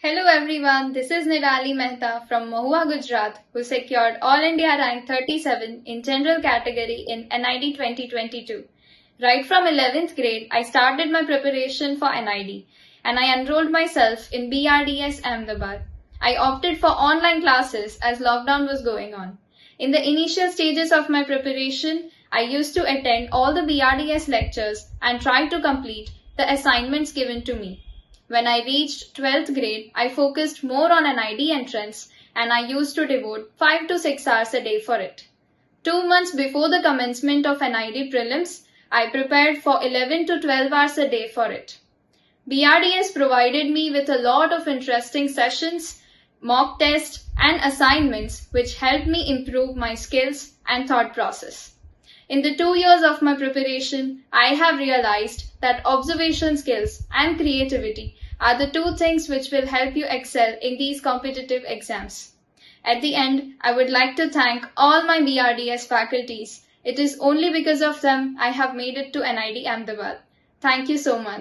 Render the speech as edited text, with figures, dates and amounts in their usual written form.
Hello everyone, this is Nirali Mehta from Mahua, Gujarat, who secured All India rank 37 in general category in NID 2022. Right from 11th grade, I started my preparation for NID and I enrolled myself in BRDS Ahmedabad. I opted for online classes as lockdown was going on. In the initial stages of my preparation, I used to attend all the BRDS lectures and try to complete the assignments given to me. When I reached 12th grade, I focused more on NID entrance and I used to devote 5 to 6 hours a day for it. 2 months before the commencement of NID prelims, I prepared for 11 to 12 hours a day for it. BRDS provided me with a lot of interesting sessions, mock tests and assignments which helped me improve my skills and thought process. In the 2 years of my preparation, I have realized that observation skills and creativity are the two things which will help you excel in these competitive exams. At the end, I would like to thank all my BRDS faculties. It is only because of them I have made it to NID Ahmedabad. Thank you so much.